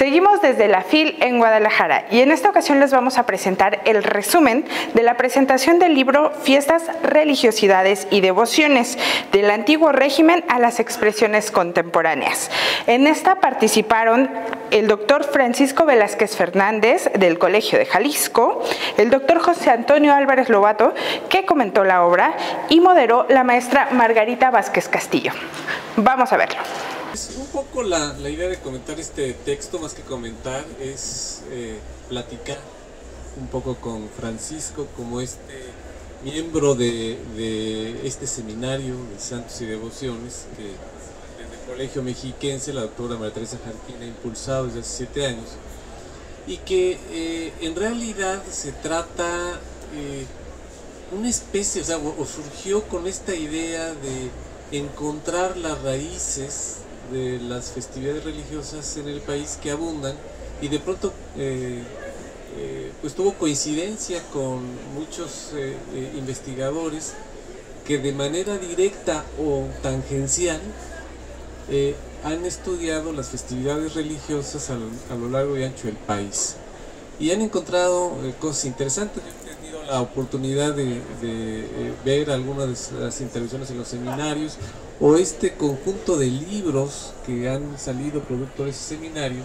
Seguimos desde la FIL en Guadalajara y en esta ocasión les vamos a presentar el resumen de la presentación del libro Fiestas, Religiosidades y Devociones, del antiguo régimen a las expresiones contemporáneas. En esta participaron el doctor Francisco Velázquez Fernández del Colegio de Jalisco, el doctor José Antonio Álvarez Lobato, que comentó la obra, y moderó la maestra Margarita Vázquez Castillo. Vamos a verlo. Un poco la idea de comentar este texto, más que comentar, es platicar un poco con Francisco como miembro de este seminario de Santos y Devociones que desde el Colegio Mexiquense la doctora María Teresa Jarquín ha impulsado desde hace 7 años, y que en realidad se trata una especie, o surgió con esta idea de encontrar las raíces de las festividades religiosas en el país que abundan, y de pronto pues tuvo coincidencia con muchos investigadores que de manera directa o tangencial han estudiado las festividades religiosas a lo largo y ancho del país y han encontrado cosas interesantes. Yo he tenido la oportunidad de ver algunas de las intervenciones en los seminarios o este conjunto de libros que han salido producto de ese seminario,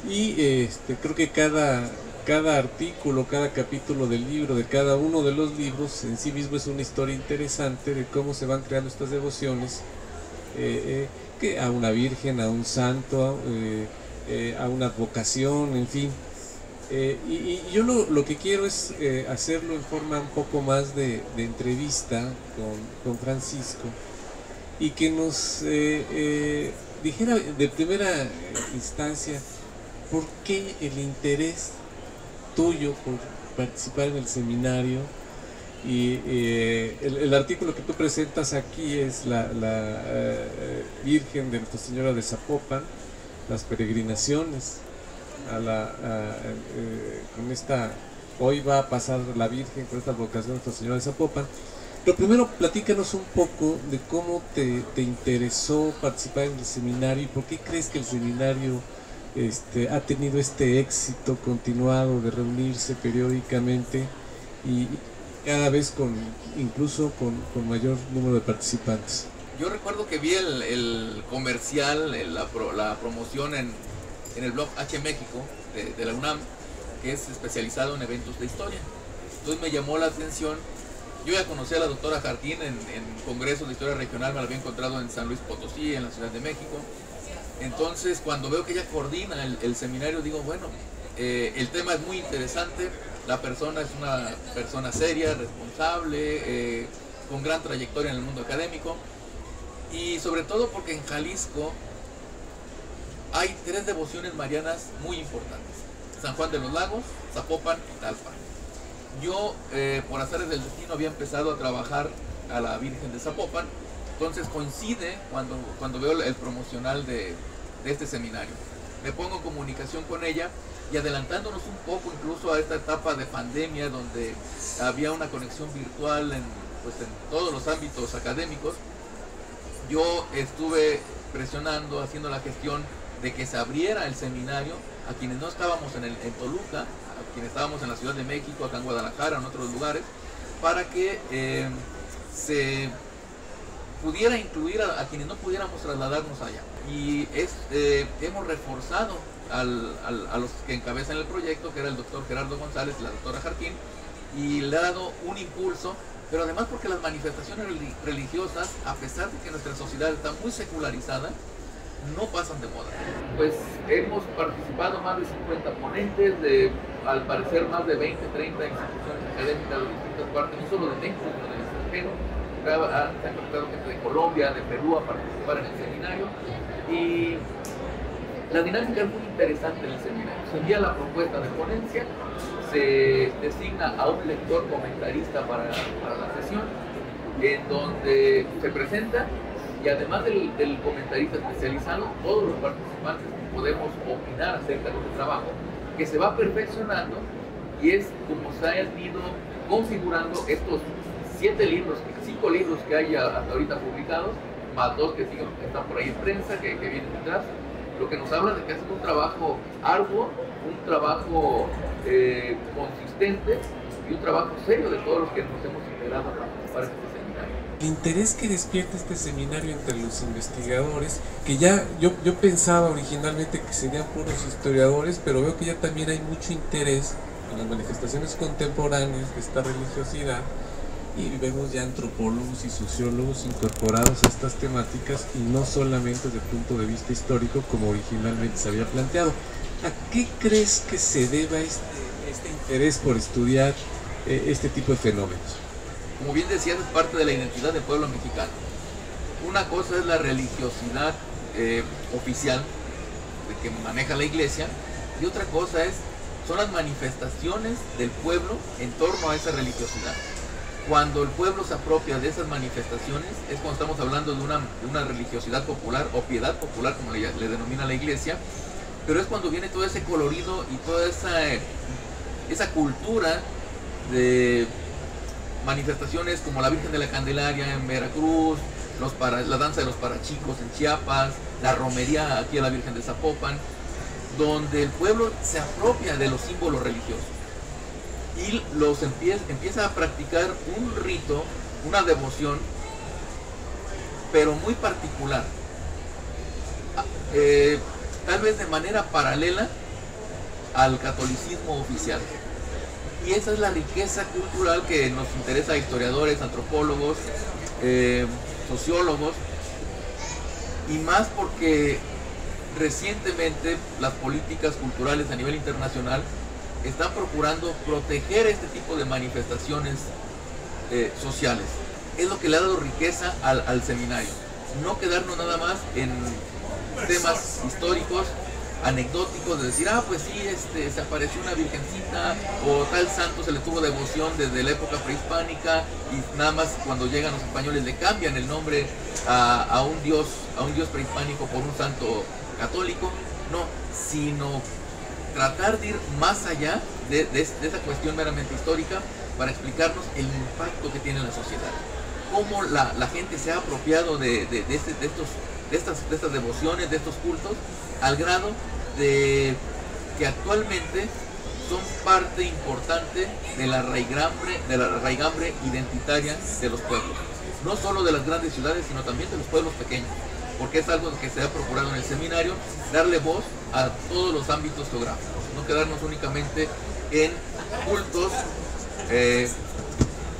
y creo que cada artículo, cada capítulo del libro, de cada uno de los libros en sí mismo es una historia interesante de cómo se van creando estas devociones que a una virgen, a un santo, a una advocación, en fin. Y yo lo que quiero es hacerlo en forma un poco más de entrevista con Francisco, y que nos dijera de primera instancia por qué el interés tuyo por participar en el seminario. Y el artículo que tú presentas aquí es la Virgen de Nuestra Señora de Zapopan, las peregrinaciones con esta, hoy va a pasar la Virgen con esta advocación de Nuestra Señora de Zapopan. Pero primero platícanos un poco de cómo te interesó participar en el seminario y por qué crees que el seminario ha tenido este éxito continuado de reunirse periódicamente y cada vez incluso con mayor número de participantes. Yo recuerdo que vi el comercial, la promoción en el blog H México de la UNAM, que es especializado en eventos de historia. Entonces me llamó la atención. Yo ya conocí a la doctora Jarquín en congresos de historia regional, me la había encontrado en San Luis Potosí, en la Ciudad de México. Entonces, cuando veo que ella coordina el seminario, digo, bueno, el tema es muy interesante, la persona es una persona seria, responsable, con gran trayectoria en el mundo académico, y sobre todo porque en Jalisco hay 3 devociones marianas muy importantes: San Juan de los Lagos, Zapopan y Talpa. Yo, por azares del destino, había empezado a trabajar a la Virgen de Zapopan, entonces coincide cuando veo el promocional de este seminario. Me pongo en comunicación con ella, y adelantándonos un poco incluso a esta etapa de pandemia donde había una conexión virtual en todos los ámbitos académicos, yo estuve presionando, haciendo la gestión de que se abriera el seminario a quienes no estábamos en Toluca, a quienes estábamos en la Ciudad de México, acá en Guadalajara, en otros lugares, para que se pudiera incluir a quienes no pudiéramos trasladarnos allá. Y hemos reforzado a los que encabezan el proyecto, que era el doctor Gerardo González y la doctora Jarquín, y le ha dado un impulso, pero además porque las manifestaciones religiosas, a pesar de que nuestra sociedad está muy secularizada, no pasan de moda. Pues hemos participado más de 50 ponentes, al parecer más de 20, 30 instituciones académicas de distintas partes, no solo de México, sino del extranjero. Se han conectado gente de Colombia, de Perú, a participar en el seminario, y la dinámica es muy interesante en el seminario. Se envía la propuesta de ponencia, se designa a un lector comentarista para la sesión, en donde se presenta, y además del comentarista especializado, todos los participantes podemos opinar acerca de este trabajo, que se va perfeccionando, y es como se han ido configurando estos 5 libros que hay hasta ahorita publicados, más 2 que están por ahí en prensa, que vienen detrás. lo que nos habla de que es un trabajo arduo, un trabajo consistente y un trabajo serio de todos los que nos hemos integrado a participar en este seminario. El interés que despierta este seminario entre los investigadores, que ya yo pensaba originalmente que serían puros historiadores, pero veo que ya también hay mucho interés en las manifestaciones contemporáneas de esta religiosidad, y vemos ya antropólogos y sociólogos incorporados a estas temáticas, y no solamente desde el punto de vista histórico como originalmente se había planteado. ¿A qué crees que se deba este interés por estudiar este tipo de fenómenos? Como bien decías, es parte de la identidad del pueblo mexicano. Una cosa es la religiosidad oficial que maneja la iglesia, y otra cosa son las manifestaciones del pueblo en torno a esa religiosidad. Cuando el pueblo se apropia de esas manifestaciones es cuando estamos hablando de una religiosidad popular o piedad popular, como le denomina la iglesia, pero es cuando viene todo ese colorido y toda esa cultura de manifestaciones como la Virgen de la Candelaria en Veracruz, la danza de los parachicos en Chiapas, la romería aquí a la Virgen de Zapopan, donde el pueblo se apropia de los símbolos religiosos y empieza a practicar un rito, una devoción, pero muy particular, tal vez de manera paralela al catolicismo oficial. Y esa es la riqueza cultural que nos interesa a historiadores, antropólogos, sociólogos, y más porque recientemente las políticas culturales a nivel internacional están procurando proteger este tipo de manifestaciones sociales. Es lo que le ha dado riqueza al seminario. No quedarnos nada más en temas históricos, anecdóticos, de decir, pues sí, se apareció una virgencita, o tal santo se le tuvo devoción desde la época prehispánica, y nada más cuando llegan los españoles le cambian el nombre a un dios prehispánico por un santo católico. No, sino tratar de ir más allá de esa cuestión meramente histórica para explicarnos el impacto que tiene en la sociedad, cómo la gente se ha apropiado de estas devociones, de estos cultos, al grado de que actualmente son parte importante de la raigambre identitaria de los pueblos, no solo de las grandes ciudades, sino también de los pueblos pequeños, porque es algo que se ha procurado en el seminario, darle voz a todos los ámbitos geográficos, no quedarnos únicamente en cultos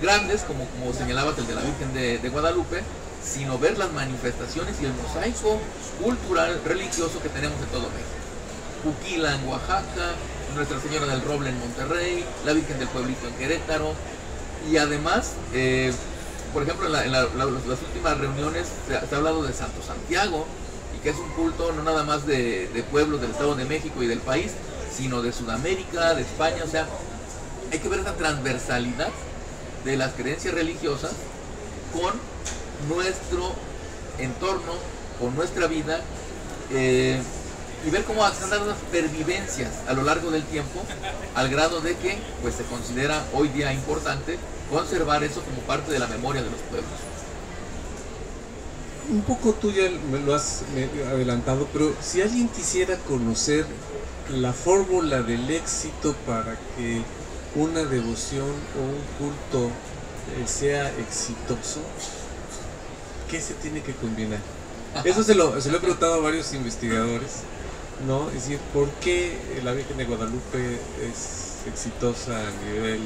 grandes, como señalabas el de la Virgen de Guadalupe, sino ver las manifestaciones y el mosaico cultural, religioso que tenemos en todo México. Juquila en Oaxaca, Nuestra Señora del Roble en Monterrey, la Virgen del Pueblito en Querétaro, y además, por ejemplo, en las últimas reuniones se ha hablado de Santo Santiago, y que es un culto no nada más de pueblos del Estado de México y del país, sino de Sudamérica, de España. O sea, hay que ver esa transversalidad de las creencias religiosas con nuestro entorno, con nuestra vida, y ver cómo se han dado unas pervivencias a lo largo del tiempo, al grado de que pues se considera hoy día importante conservar eso como parte de la memoria de los pueblos. Un poco tú ya me lo has adelantado, pero si alguien quisiera conocer la fórmula del éxito para que una devoción o un culto sea exitoso, ¿qué se tiene que combinar? Eso se lo he preguntado a varios investigadores, ¿no? Es decir, ¿por qué la Virgen de Guadalupe es exitosa a nivel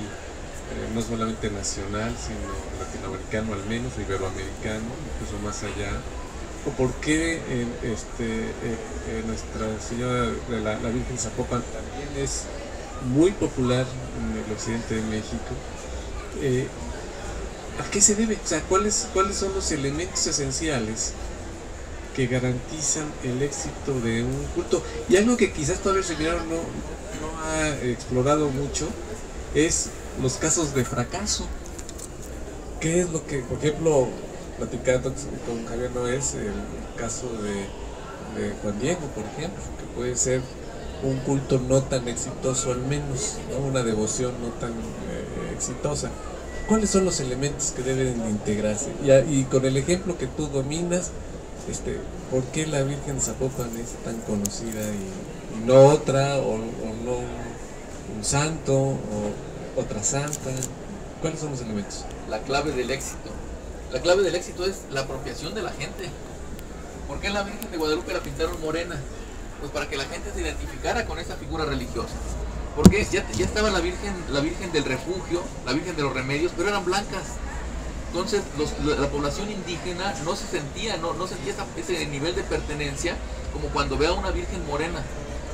no solamente nacional, sino latinoamericano al menos, o iberoamericano, incluso más allá? ¿O por qué Nuestra Señora de la Virgen Zapopan también es muy popular en el occidente de México? ¿A qué se debe? O sea, ¿cuáles son los elementos esenciales que garantizan el éxito de un culto? Y algo que quizás todavía el seminario no ha explorado mucho es los casos de fracaso. ¿Qué es lo que, por ejemplo, platicando con Javier Noés, el caso de Juan Diego, por ejemplo, que puede ser un culto no tan exitoso, al menos, ¿no? Una devoción no tan exitosa. ¿Cuáles son los elementos que deben de integrarse? Y con el ejemplo que tú dominas, ¿por qué la Virgen de Zapopan es tan conocida y no otra, o no un santo, o otra santa? ¿Cuáles son los elementos? La clave del éxito. La clave del éxito es la apropiación de la gente. ¿Por qué la Virgen de Guadalupe la pintaron morena? Pues para que la gente se identificara con esa figura religiosa. Porque ya estaba la Virgen del Refugio, la Virgen de los Remedios, pero eran blancas. Entonces la población indígena no se sentía, no sentía ese nivel de pertenencia como cuando ve a una Virgen morena,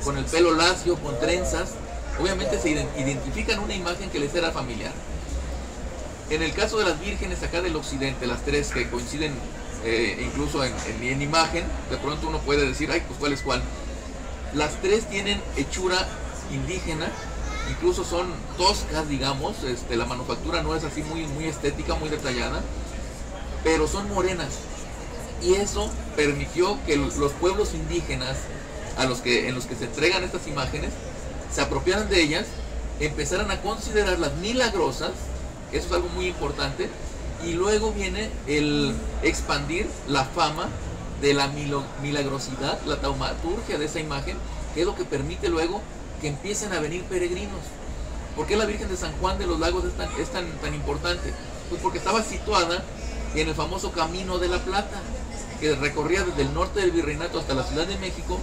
con el pelo lacio, con trenzas. Obviamente se identifican una imagen que les era familiar. En el caso de las vírgenes acá del occidente, las tres que coinciden incluso en imagen, de pronto uno puede decir, ay, pues cuál es cuál. Las tres tienen hechura indígena, incluso son toscas, digamos, la manufactura no es así muy estética, muy detallada, pero son morenas. Y eso permitió que los pueblos indígenas en los que se entregan estas imágenes se apropiaran de ellas, empezaran a considerarlas milagrosas. Eso es algo muy importante. Y luego viene el expandir la fama de la milagrosidad, la taumaturgia de esa imagen, que es lo que permite luego que empiecen a venir peregrinos. ¿Por qué la Virgen de San Juan de los Lagos es tan importante? Pues porque estaba situada en el famoso Camino de la Plata, que recorría desde el norte del Virreinato hasta la Ciudad de México.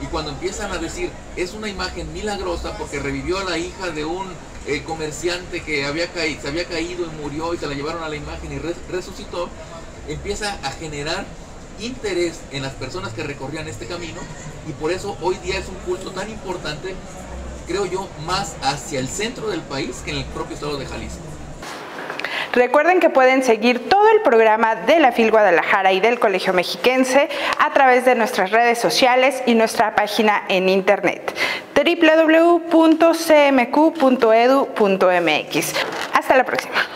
Y cuando empiezan a decir, es una imagen milagrosa porque revivió a la hija de un comerciante que se había caído y murió y se la llevaron a la imagen y resucitó, empieza a generar interés en las personas que recorrían este camino, y por eso hoy día es un culto tan importante, creo yo, más hacia el centro del país que en el propio estado de Jalisco. Recuerden que pueden seguir todo el programa de la FIL Guadalajara y del Colegio Mexiquense a través de nuestras redes sociales y nuestra página en internet www.cmq.edu.mx. Hasta la próxima.